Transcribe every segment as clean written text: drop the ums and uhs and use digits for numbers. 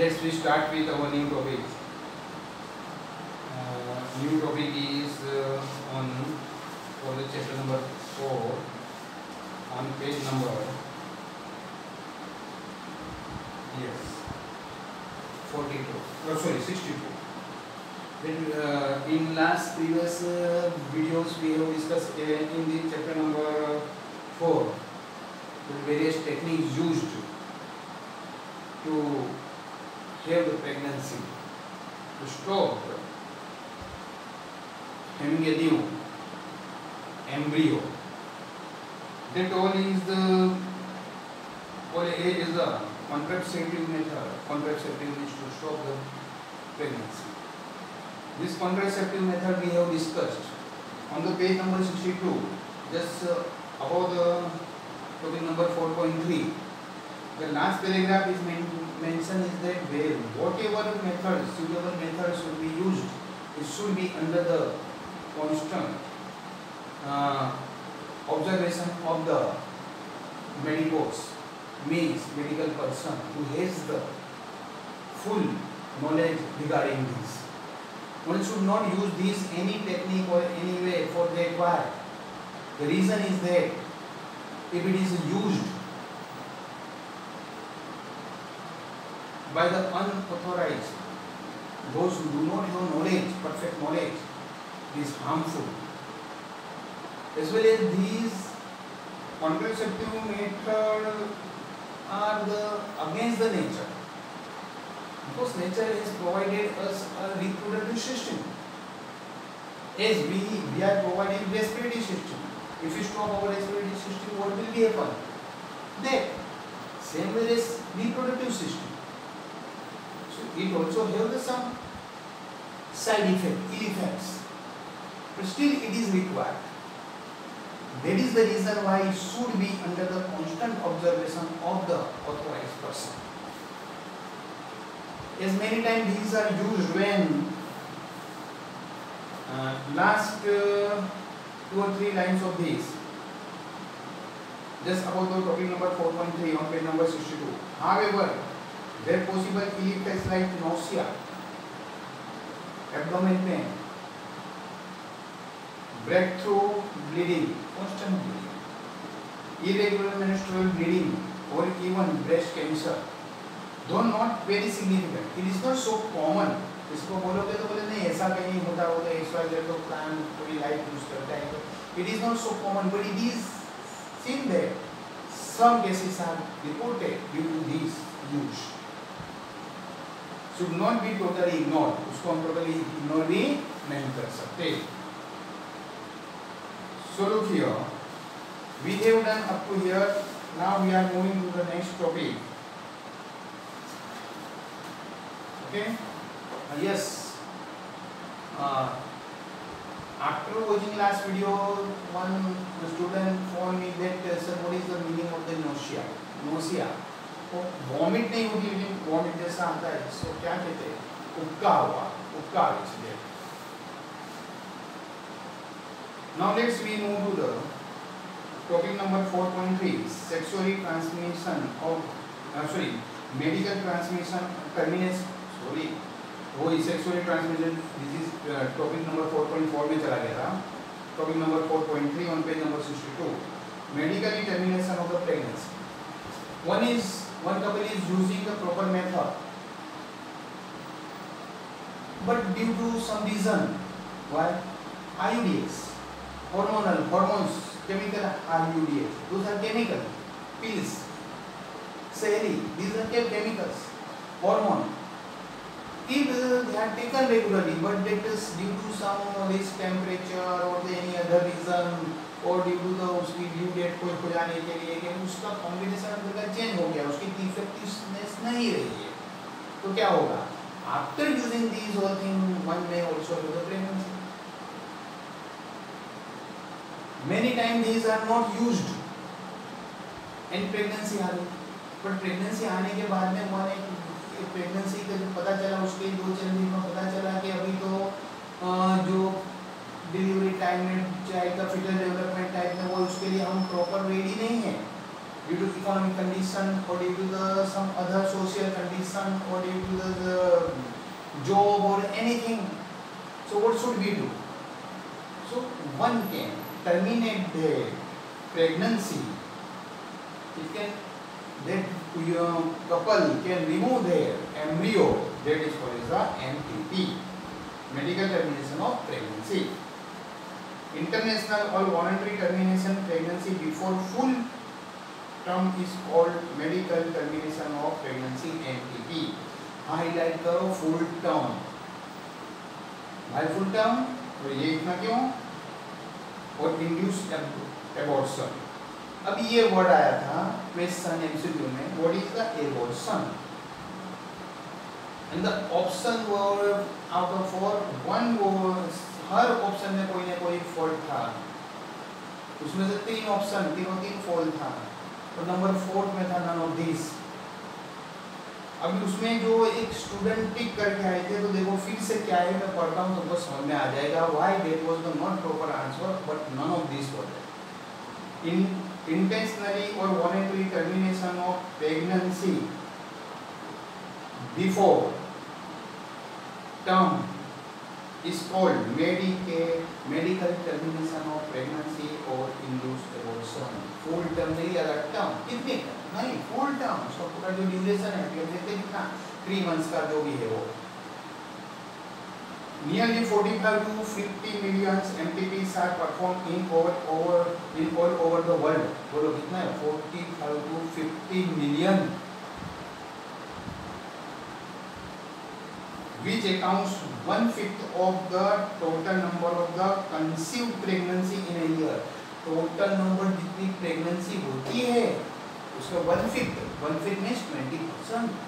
let's we start with our new topic. New topic is on for the chapter number 4 on page number 62. Then in last previous videos we have discussed in the chapter number 4 the various techniques used to have the pregnancy, to stop having a new embryo. That all is the contraceptive method. Contraceptive is to stop the pregnancy. This contraceptive method we have discussed on the page number 62, just above the topic number 4.3. The last paragraph is mentioned is that where whatever methods, suitable methods should be used, it should be under the constant observation of the medicos, means medical person who has the full knowledge regarding this. One should not use this any technique or any way for that. Why? The reason is that if it is used by the unauthorized, those who do not have knowledge, perfect knowledge, it is harmful. As well as these contraceptive methods are against the nature, because nature has provided us a reproductive system. As we are providing respiratory system. If we stop our respiratory system, what will be happen? That same way as reproductive system. So it also has some side effects, ill effects, but still it is required. That is the reason why it should be under the constant observation of the authorized person. As many times these are used when last 2 or 3 lines of these, just about the topic number 4.3 on page number 62. However, where possible, ill effects like nausea, abdomen pain, breakthrough bleeding, constant bleeding, irregular menstrual bleeding, or even breast cancer, though not very significant. It is not so common. इसको बोलोगे तो बोले नहीं ऐसा कहीं होता होगा, XYZ तो प्लान पूरी लाइफ यूज करता है. It is not so common, but it is seen that some cases are reported due to this use. Should not be totally ignored. उसको हम totally ignore भी नहीं कर सकते. So look here, we have done up to here. Now we are moving to the next topic. Okay. Yes. After watching last video, one student phoned me that sir, what is the meaning of the nausea? Nausea. तो vomit नहीं होगी, लेकिन vomit जैसा आता है, इसको क्या कहते हैं? उबका हुआ, उबका इसलिए. Now let's we move to the topic number 4.3, sexually transmission of medical transmission termination. वो sexually transmitted disease topic number 4.4 में चला गया था. Topic number 4.3 on page number 62, medically termination of the pregnancy. One couple is using the proper method, but due to some reason, why? IUDs, hormones, chemical IUDs, those are chemical pills. Saline, these are chemicals, hormone. If they are taken regularly, but that is due to some this temperature or any other reason, or due to the उसकी due date को खुजाने के लिए कि उसका combination अगर change हो गया, उसकी effectiveness नहीं रही है, तो क्या होगा? After using these whole thing, one may also have the pregnancy. Many times these are not used, and pregnancy आ गई. But pregnancy आने के बाद में one प्रेगनेंसी का जब पता चला, उसके 2-4 दिन में पता चला कि अभी तो जो डिलीवरी टाइम में चाहे का फिटल डेवलपमेंट टाइम में वो उसके लिए हम प्रॉपर रेडी नहीं है, ड्यू टू इकोनॉमिक कंडीशन और due to the some other social condition competition or due to the job or anything. So what should we do? So one can terminate their pregnancy. It can, that couple can remove their embryo, that is called as the MTP, medical termination of pregnancy. International or voluntary termination pregnancy before full term is called medical termination of pregnancy MTP. Highlight करो full term. भाई full term तो ये इतना क्यों? और induced abortion. अभी ये word आया था क्वेश्चन एमसीक्यू में, what is the abortion, and the option were out of 4 one her option में कोई ना कोई फॉल्ट था, उसमें से 3 ऑप्शन तीनों फॉल्ट था, तो नंबर 4 में था नन ऑफ दिस। अभी उसमें जो एक स्टूडेंट टिक करके आए थे, तो देखो फिर से क्या है, मैं पढ़ता हूँ तुमको समझ में आ जाएगा why that was the not proper answer but none of this was in intentionally or voluntary termination of pregnancy before term is called medical termination of pregnancy or induced abortion. Full term नहीं, अगर term कितने नहीं full term, उसका पूरा जो duration है देखते कितना 3 months का जो भी है वो। Nearly 45 to 50 million MTPs are performed in all over the world. बोलो कितना है? 45 to 50 million, which accounts 1/5 of the total number of the conceived pregnancy in a year. Total number जितनी pregnancy होती है उसका 1/5 means 20%।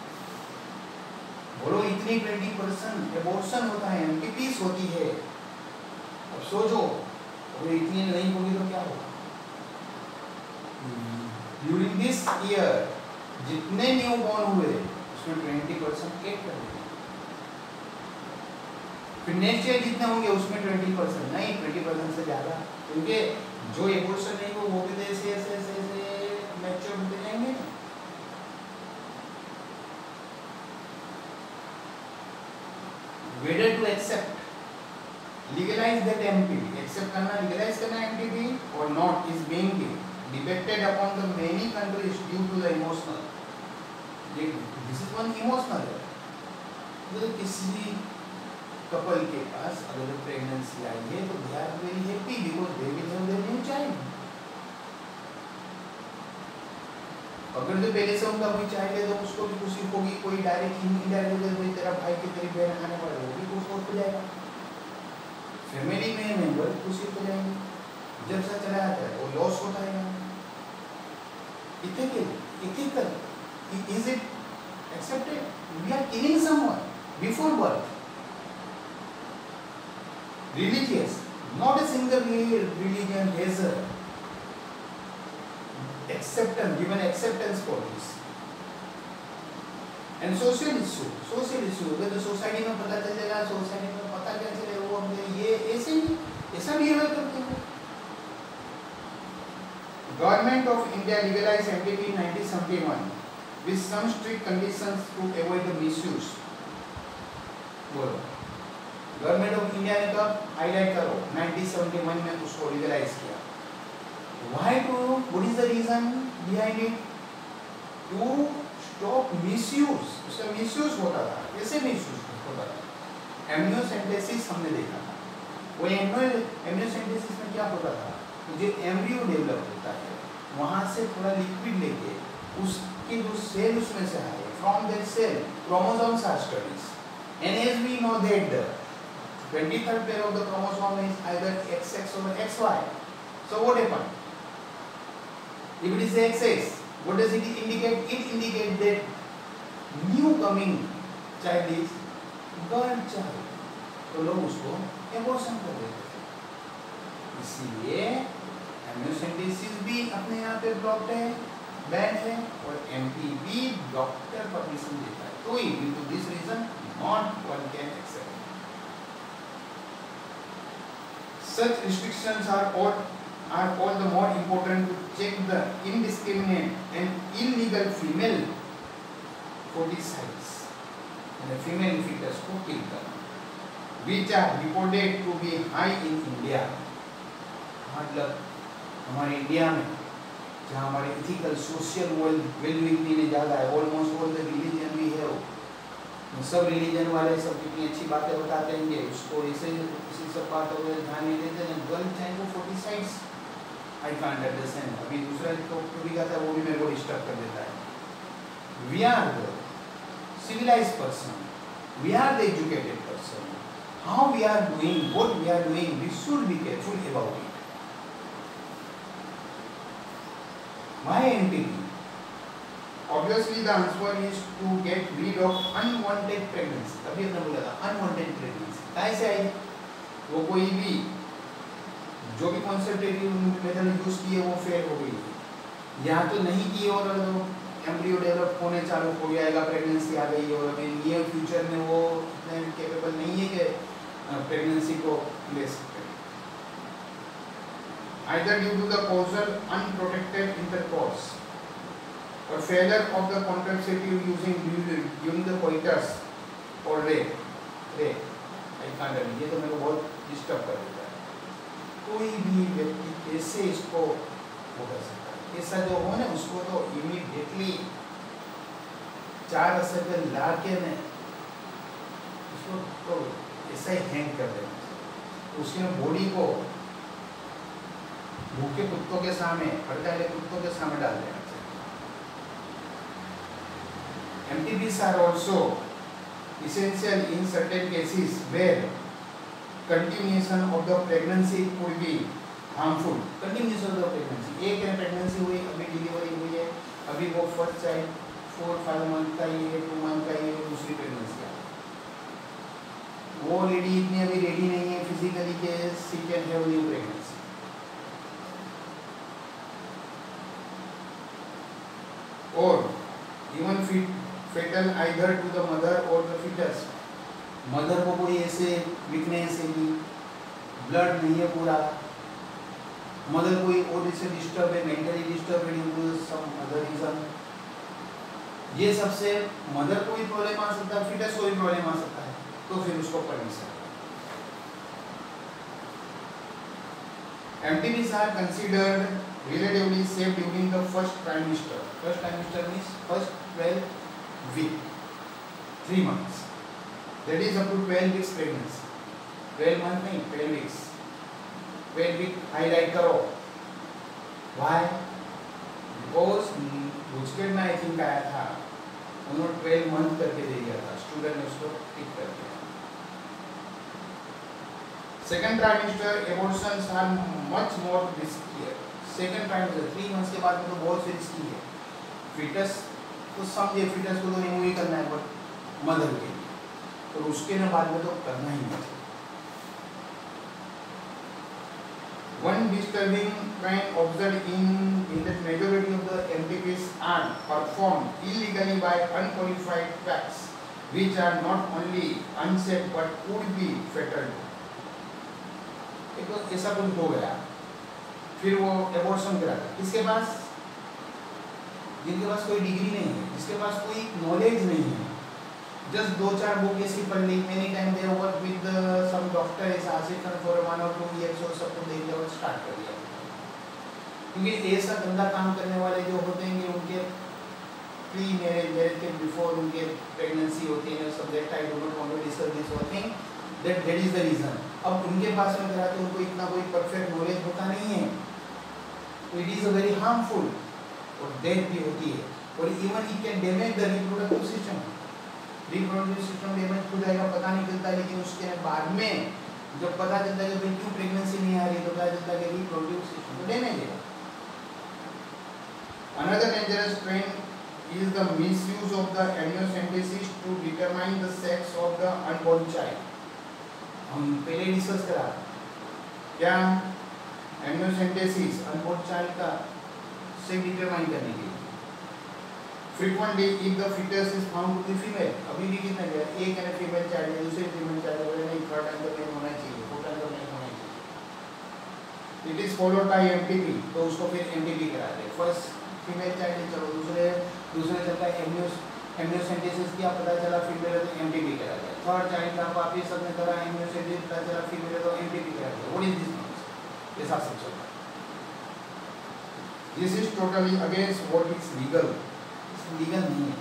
बोलो इतनी 20% एबॉर्शन होता है, एमटीपीस होती है। अब सोचो अगर इतनी नहीं होगी तो क्या होगा? ड्यूरिंग दिस ईयर जितने न्यू बॉर्न हुए उसमें 20% ऐड कर देंगे, फिर नेक्स्ट ईयर जितने होंगे उसमें 20% नहीं, 20% से ज्यादा, क्योंकि जो एबॉर्शन नहीं वो भी ऐसे ऐसे ऐसे मैच्योर होते जाएंगे। Whether to accept, legalize that MTP, accept करना, legalize करना MTP or not is being debated upon the many countries due to the emotional. This is one emotional. तो किसी couple के पास अगर pregnancy आई है तो they are very happy because they will have their new child. अगर जो पहले से उनका कोई चाइल्ड है तो उसको भी खुशी होगी, कोई डायरेक्ट इनडायरेक्ट कोई तेरा भाई की तेरी बहन आने वाला वो भी खुश हो जाएगा, फैमिली में मेंबर खुशी हो जाएंगे। जब से चला जाता है वो लॉस होता है। ethical, is it accepted? We are killing someone before birth. Religious, not a single religion has acceptance, given acceptance for this. And social issue अगर तो सोसाइटी में पता चल जाएगा, सोसाइटी में पता क्या चलेगा वो हमने ये ऐसा बिहेवियर करते हैं। Government of India legalized MTP in 1971 with some strict conditions to avoid the misuse. बोलो गवर्नमेंट ऑफ इंडिया ने कब हाईलाइट करो 1971 में उसको लीगलाइज किया। Why to? What is the reason behind it? To stop misuse. उसका misuse होता था, कैसे misuse होता था? एम्ब्रियोसेंटेसिस हमने देखा था। वो एम्ब्रियोसेंटेसिस में क्या होता था? जो एम्ब्रियो डेवलप होता है वहाँ से थोड़ा लिक्विड लेके उसके जो सेल उसमें से आए, from that cell chromosomes are studied, and as we know that the 23rd pair of the chromosome is either XX or XY. So what happened? If it is XX, what does it indicate? It indicates that new coming child is girl child. तो लोग उसको abortion कर देते थे। इसलिए एम्ब्रियोसेंटेसिस भी अपने यहाँ पे ब्लॉक्ड है, बैन है, और एमटीपी डॉक्टर परमिशन देता है। तो due to this reason not one can accept. Such restrictions are all the more important to check the indiscriminate and illegal female foeticides यानी फीमेल फीटस को किल करना, which are reported to be high in India, मतलब हमारे India में जहाँ हमारे ethical social wellbeing में ज़्यादा है, ऑलमोस्ट ऑल द रिलीजन भी है, वो सब रिलीजन वाले सब कितनी अच्छी बातें बताते हैं, उसको ऐसे किसी सब बात को ध्यान नहीं देते हैं, गर्ल चाहे वो फोर्टिसाइड्स, आई कांट अंडरस्टैंड। अभी दूसरा टॉपिक आता है वो भी मेरे को डिस्टर्ब कर देता है। We are the civilized person, we are the educated person, how we are doing, what we are doing, we should be careful about it. Why NPP? Obviously the answer is to get rid of unwanted pregnancy. अभी हमने बोला था unwanted pregnancy कैसे आई, वो कोई भी जो भी कॉन्सेप्टेटिव मेथड यूज किए वो फेल हो गई, या तो नहीं की और एम्ब्रियो डेवलप होने चालू हो जाएगा, प्रेगनेंसी आ गई और अभी नियर फ्यूचर में वो इतने कैपेबल नहीं है कि प्रेगनेंसी को ले सकते, either due to the causal unprotected intercourse or failure of the contraceptive using during the coitus or rape. I can't read, ये तो मेरे को बहुत डिस्टर्ब कर देता है। कोई भी व्यक्ति कैसे इसको वो कर सकता है, ऐसा जो हो ना उसको तो इमीडिएटली 4 सेकंड ला के ने उसको तो ऐसा ही हैंग कर देना, उसके बॉडी को भूखे कुत्तों के सामने, हड़ताले कुत्तों के सामने डाल देना चाहिए। MTPs are also essential in certain cases where continuation of the pregnancy could be harmful. Continuation of the pregnancy, एक है प्रेगनेंसी हुई, अभी डिलीवरी हुई है, अभी वो फर्स्ट चाइल्ड 4-5 मंथ का ही है, 2 मंथ का ही है, दूसरी प्रेगनेंसी है, वो लेडी इतनी अभी रेडी नहीं है फिजिकली के she can have new pregnancy. और even fatal either to the mother और द फीटस, मदर को कोई ऐसे वीकनेस है, ब्लड नहीं है पूरा, मदर कोई और इससे डिस्टर्ब है, मेंटली डिस्टर्ब है due to some other reason, ये सबसे मदर को भी प्रॉब्लम आ सकता है, फीटस को भी प्रॉब्लम आ सकता है, तो फिर उसको पढ़ नहीं सकता। MTPs are considered relatively safe during the first trimester. First trimester means first 12 week, 3 months. That is up to 12 weeks pregnancy. 12 month नहीं, 12 weeks. 12 week highlight करो। Why? Because गुजकेट में आई थिंक आया था, उन्होंने 12 मंथ करके दे दिया था, स्टूडेंट ने उसको टिक कर दिया। Second trimester abortions are much more risky. Second trimester 3 months के बाद में तो बहुत से रिस्की है, फीटस तो समझे, फीटस को तो रिमूव ही करना है, बट मदर के लिए और उसके ना बाद में तो करना ही नहीं। One disturbing trend observed in that majority of the MTPs are performed illegally by unqualified packs, which are not only unsafe but could be fatal. एक ऐसा कुछ हो गया, फिर वो एबॉर्शन कराता, किसके पास, जिनके पास कोई डिग्री नहीं है, जिसके पास कोई नॉलेज नहीं है, just 2-4 बुक ऐसी पढ़ ली, many time they work with some doctor is assistant for 1 or 2 years और सबको देख और स्टार्ट कर दिया। क्योंकि ऐसा गंदा काम करने वाले जो होते हैं उनके प्री मैरिज, मैरिज के बिफोर उनके प्रेगनेंसी होती है, सब that I don't want to discuss this one thing, that is the reason. अब उनके पास में करा तो उनको इतना कोई परफेक्ट नॉलेज होता नहीं है, तो it is a very harmful और डेथ भी होती है, और even it can damage the reproductive system. Reproductive system damage हो जाएगा, पता नहीं चलता, लेकिन उसके बाद में जब पता चलता है कि भाई क्यों प्रेगनेंसी नहीं आ रही, तो पता चलता है कि रिप्रोडक्टिव सिस्टम तो डैमेज है। Another dangerous trend is the misuse of the amniocentesis to determine the sex of the unborn child. हम पहले डिस्कस करा क्या, amniocentesis unborn child का सेक्स डिटरमाइन करने के लिए। Frequently, if the fetus is found to be female, अभी भी कितना गया, एक है फीमेल चाइल्ड है, दूसरे फीमेल चाइल्ड है, नहीं थर्ड टाइम तो नहीं होना चाहिए, फोर्थ टाइम तो नहीं होना चाहिए। It is followed by MTP, तो उसको फिर MTP करा दे। फर्स्ट फीमेल चाइल्ड है, चलो दूसरे चलता है एम्नियोसेंटेसिस किया, पता चला फीमेल है तो एमटीपी करा दिया। थर्ड चाइल्ड का वापस सबने करा एम्नियोसेंटेसिस, पता चला फीमेल है तो एमटीपी करा दिया। What is this noise? ये साथ सब चल रहा है। This is totally against what is legal. Legal नहीं है।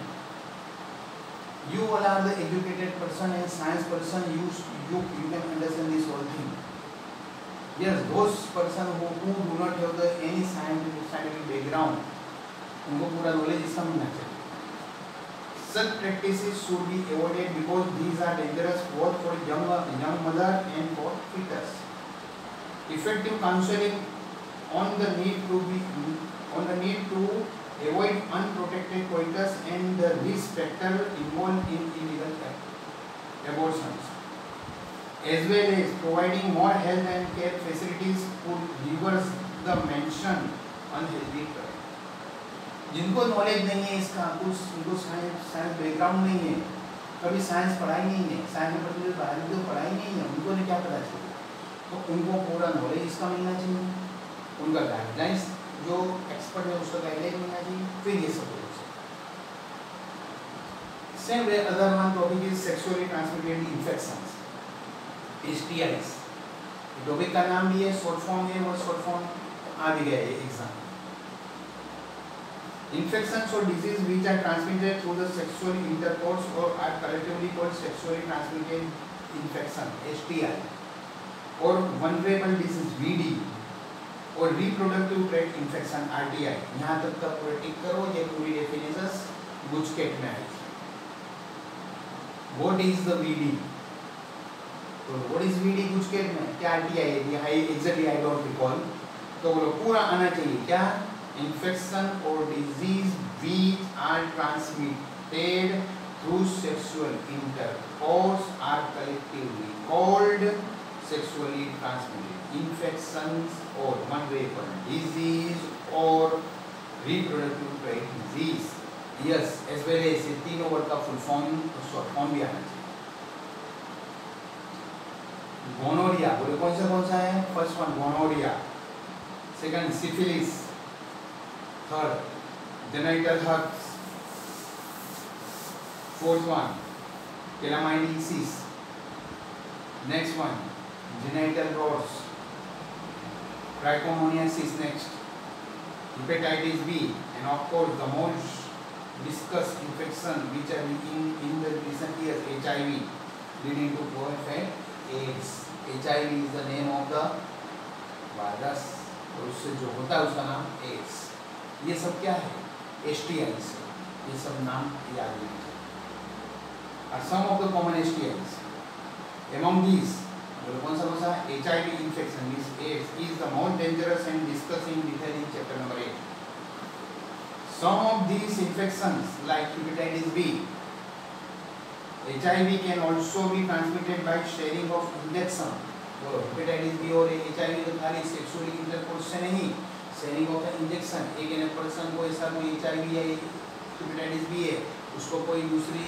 You all are the educated person and science person. You can understand this whole thing. Yes, those person who do not have the any scientific background, उनको पूरा knowledge इसका मिलना चाहिए. Such practices should be avoided because these are dangerous both for young mother and for fetus. Effective counseling on the need to avoid unprotected coitus and the risk factor involved in illegal abortions, as well as providing more health and care facilities could reverse the mentioned unhealthy trend. जिनको knowledge नहीं है इसका, कुछ उनको science background नहीं है, कभी science पढ़ाई नहीं है, साइंस में पर्टिकुलर बायोलॉजी तो पढ़ाई नहीं है, उनको ने क्या पता चलेगा? तो उनको पूरा नॉलेज इसका मिलना चाहिए, उनका गाइडलाइंस जो एक्सपर्ट है उसका गाइडलाइन मिलना चाहिए, फिर ये सब हो सकता है। Same way other one topic is sexually transmitted infections, STIs। Topic का नाम भी है, शॉर्ट फॉर्म है, वो शॉर्ट फॉर्म आ भी गया है exam. Infections or disease which are transmitted through the sexual intercourse or are collectively called sexually transmitted infection, STI, or vulnerable disease, VD, और reproductive tract infection, RTI। यहाँ तक का पूरा टिक करो, ये पूरी डेफिनेशंस बुचकेट में आई। What is the VD? तो what is VD बुचकेट में? क्या RTI है? I exactly I don't recall। तो बोलो पूरा आना चाहिए क्या? Infection or disease which are transmitted through sexual intercourse are collectively called sexually transmitted infections or vulnerable disease or reproductive tract disease. Yes, as well as ये तीनों word का full form short form भी आना चाहिए। Gonorrhoea, बोले कौन सा है? First one gonorrhoea, second syphilis, third genital herpes, fourth one chlamydiasis, next one genital warts, trichomoniasis, next hepatitis B, and of course the most discussed infection which are in the recent years, HIV, leading to proliferate AIDS. HIV is the name of the virus, और उससे जो होता है उसका नाम AIDS। ये सब क्या है? STIs, ये सब नाम याद रखिए। और some of the common STIs, among these, कौन सा HIV infection is the most dangerous and discussed in detail in chapter number 8. Some of these infections like hepatitis B, HIV can also be transmitted by sharing of injection। hepatitis B और HIV तो खाली sexually intercourse से नहीं, sharing of the injection. एक person को ऐसा कोई HIV है, हेपेटाइटिस बी है, उसको कोई दूसरी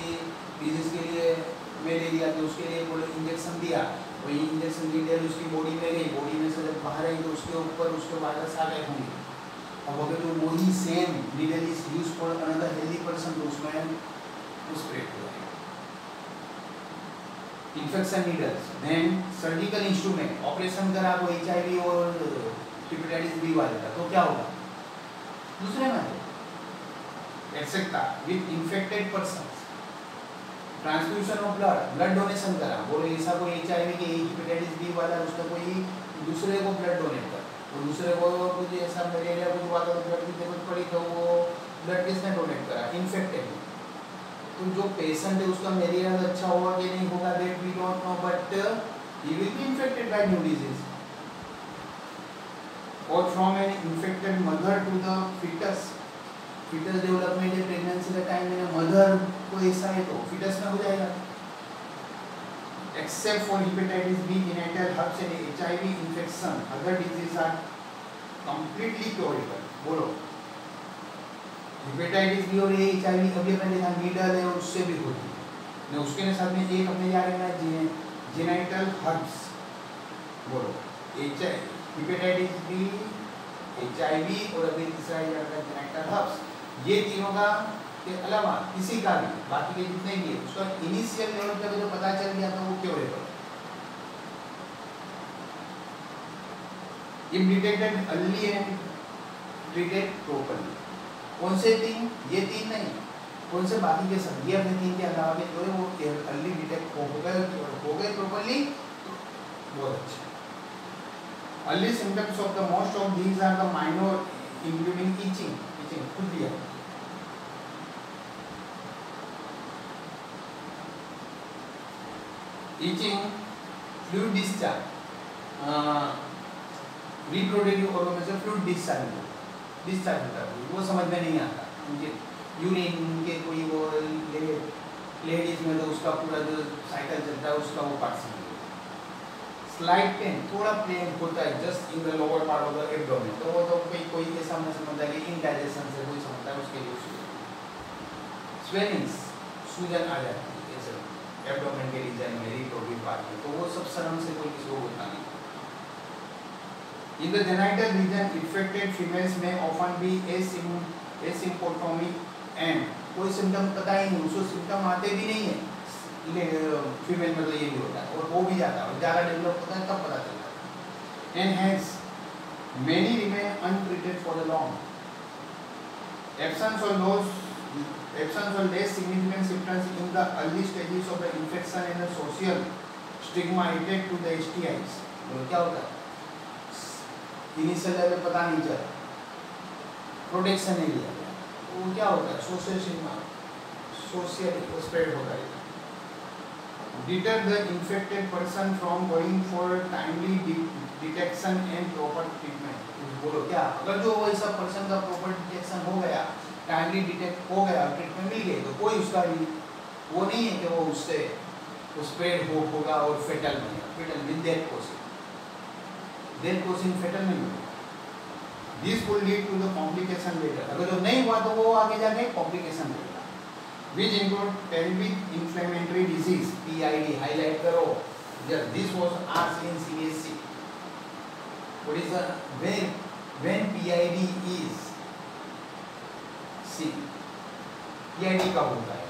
डिजीज के लिए मलेरिया तो उसके लिए कोई इंजेक्शन दिया, वही इंजेक्शन डिटेल उसकी बॉडी में गई, बॉडी में से जब बाहर आई तो उसके ऊपर उसके वायरस आ गए होंगे। अब अगर जो वही same detail is use for another healthy person तो उसमें स्प्रेड हो जाएगा। Infection needles, then surgical instrument, operation करा वो HIV और हेपेटाइटिस बी वाले का तो क्या होगा? दूसरे में etcetera with infected persons, transfusion of blood donation करा, बोले ऐसा कोई HIV के हेपेटाइटिस बी वाला उसका कोई दूसरे को ब्लड डोनेट कर, और दूसरे को कुछ ऐसा मलेरिया कुछ हुआ तो ब्लड की जरूरत पड़ी तो वो ब्लड किसने डोनेट करा? इन्फेक्टेड। तो जो पेशेंट है उसका मलेरिया अच्छा होगा कि नहीं होगा that we don't know, but he will be infected by new disease. और from an infected mother to the foetus, foetus development है प्रेगनेंसी का टाइम में, मदर को ऐसा है तो फीटस में हो जाएगा। Except for hepatitis B, genital herpes and HIV infection, other diseases are completely curable। बोलो हेपेटाइटिस बी और HIV अभी अपने देखा नीडल है और उससे भी होती है, ने उसके साथ में एक अपने जा रहे हैं genital herpes। बोलो हेपेटाइटिस बी, HIV और अभी तीसरा genital herpes, ये तीनों का के अलावा किसी का भी, बाकी के जितने भी है, उसका इनिशियल लेवल पे जो पता चल गया तो वो curable. If detected early and treated properly. कौन से 3? ये 3 नहीं, कौन से बाकी के सब, ये अपने 3 के अलावा के जो है वो अर्ली डिटेक्ट हो गए प्रॉपर्ली तो बहुत अच्छा। Early symptoms of the most of these are the minor including itching खुद दिया, itching, fluid discharge, reproductive organ से फ्लूइड डिस्चार्ज होता है, वो समझ में नहीं आता उनके यूरिन, उनके कोई वो लेडीज में तो उसका पूरा जो साइकिल चलता है उसका वो पार्ट समझ। स्लाइट पेन, थोड़ा पेन होता है just in the lower part of the abdomen, तो वो तो कोई ऐसा नहीं समझता कि इनडाइजेशन से कोई समझता है उसके लिए। स्वेलिंग्स, सूजन आ जाती है ऐसे एब्डोमेन के रीजन में, रिप्रोडक्टिव पार्ट में, तो वो सब शर्म से कोई किसी को होता नहीं। In the genital region, infected females may often be asymptomatic and कोई सिम्टम पता ही नहीं, उसको सिम्टम आते भी नहीं है, फीमेल में तो ये भी होता है और हो भी जाता है और ज़्यादा डेवलप होता है तब पता चलता है। And hence, many remain untreated for the long. Absence or less significant symptoms in the early stages of the infection and the social stigma related to the STIs. तो क्या होता है? इनिशियल लेवल पता नहीं चला, प्रोटेक्शन नहीं लिया गया, वो क्या होता है? सोशल स्प्रेड होता है। Deter the infected person from going for timely detection and proper treatment. बोलो क्या, अगर जो वैसा पर्सन का प्रॉपर डिटेक्शन हो गया, टाइमली डिटेक्ट हो गया, ट्रीटमेंट मिल गई, तो कोई उसका भी वो नहीं है कि वो उससे स्प्रेड होगा और फेटल बनेगा, फेटल विद डेथ कोशिश, डेथ कोशिश फेटल नहीं होगा। This will lead to the complication later, अगर जो नहीं हुआ तो वो आगे जाके कॉम्प्लिकेशन देगा। Which include pelvic inflammatory disease, PID, highlight करो, this was asked in CBSE। What is the when PID is see, PID कब होता है?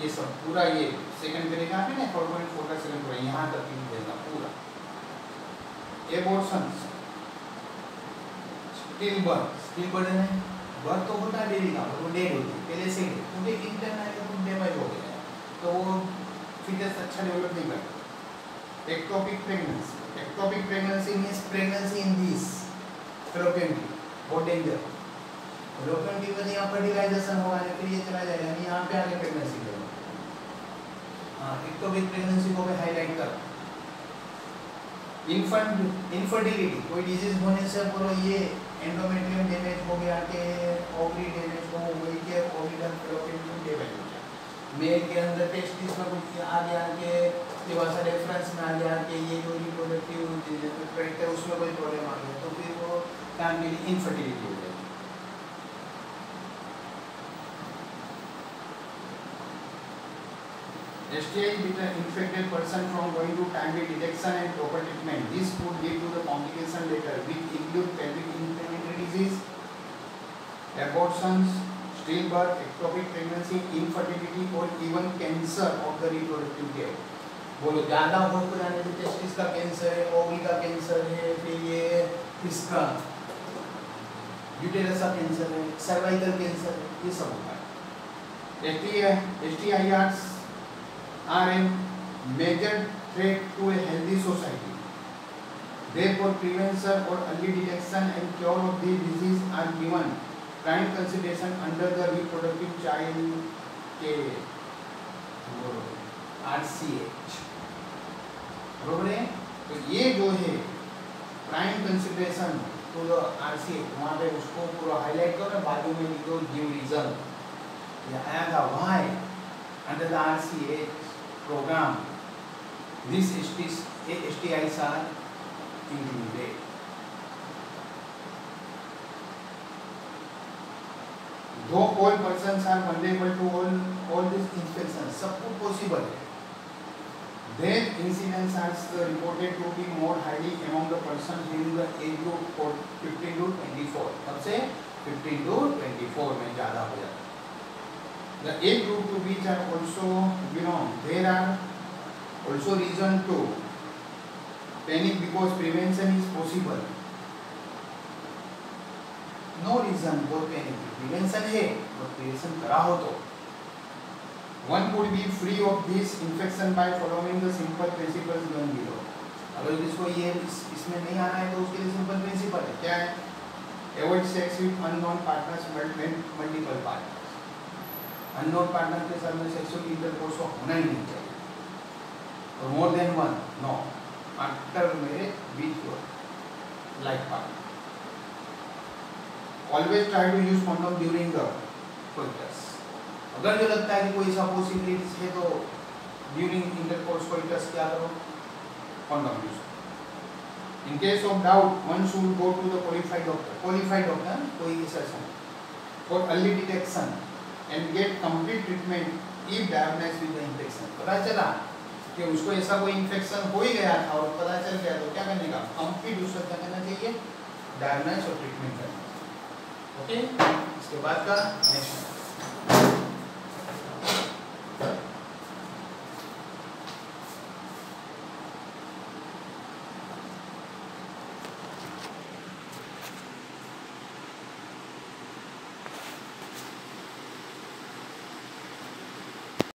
ये सब पूरा ये सेकंड पेज यहाँ पे ना 4.4 का सेकंड पूरा यहाँ तक ही देगा पूरा। एबॉर्शंस, स्टिल बर्थ है, बर्थ तो होता है बेबी का, वो डेड होती है पहले से, क्योंकि इंटरनल डैमेज हो गया है तो वो फीटस अच्छा डेवलप नहीं करता। Ectopic pregnancy means pregnancy in this fallopian tube, बहुत डेंजर। फैलोपियन ट्यूब में यहाँ फर्टिलाइजेशन होगा नहीं, फिर ये चला जाएगा नहीं, यहाँ पे आगे प्रेगनेंसी करो। हाँ, एक्टोपिक प्रेगनेंसी को भी हाईलाइट कर। इनफर्टिलिटी, कोई डिजीज होने से बोलो ये एंडोमेट्रियम डैमेज हो गया के ओवरी डैमेज हो गई के ओविडल फैलोपियन ट्यूब डैमेज हो गया, मेल के अंदर टेस्टिस में कुछ आ गया के लिवासा रेफरेंस में आ गया कि ये जो रिप्रोडक्टिव ट्रैक्ट है उसमें कोई प्रॉब्लम आ गया, तो फिर वो काम के लिए इनफर्टिलिटी हो जाएगी। STI deter infected person from going to timely detection and proper treatment. This could lead to the complication later, which include pelvic inflammatory disease, abortions, stillbirth, ectopic pregnancy, infertility, or even cancer of the reproductive cavity. बोलो ज़्यादा हो तो जाने से testis का cancer है, ovary का cancer है, फिर ये इसका यूटेरस का कैंसर है, सर्वाइकल कैंसर है, ये सब होता है। STIs are a major threat to a healthy society. Therefore, prevention or early detection and cure of these diseases are given prime consideration under the reproductive child care RCH. बरोबर है? तो ये जो है prime consideration to the RCH, वहाँ पे उसको पूरा हाईलाइट करो, बाजू में लिखो गिव रीजन, ये आया था why under the RCH program these STIs are included. Though all persons are vulnerable to all these infections, सबको possible है, their incidence are reported to be more highly among the persons during the age group 15 to 24, तब से 15 to 24 में ज़्यादा हो जाता है। The age group to which I also belong, there are also reason to panic because prevention is possible. No reason for panic. Prevention है, but prevention करा हो तो. One could be free of this infection by following the simple principles given below. अगर जिसको ये इसमें नहीं आना है तो उसके लिए सिंपल प्रिंसिपल है. क्या है? Avoid sex with unknown partners, multiple partners. Unknown partner के साथ में सेक्सुअल इंटरकोर्स होना ही नहीं चाहिए. और more than one no after मेरे बीच life partner. Always try to use condom during the coitus. अगर जो लगता है कि कोई ऐसा पॉसिबिलिटीज है तो ड्यूरिंग इंटरकोर्स कोइटस क्या करो, condom use. In case of doubt one should go to the qualified doctor. Qualified doctor कोई session for early detection and get complete treatment if diagnosed with the infection. पता चला कि उसको ऐसा कोई infection हो ही गया था और पता चल गया तो क्या करने का, कंप्लीट उसका क्या करना चाहिए, डायग्नोस और ट्रीटमेंट करना चाहिए. ओके, इसके बाद का नेक्स्ट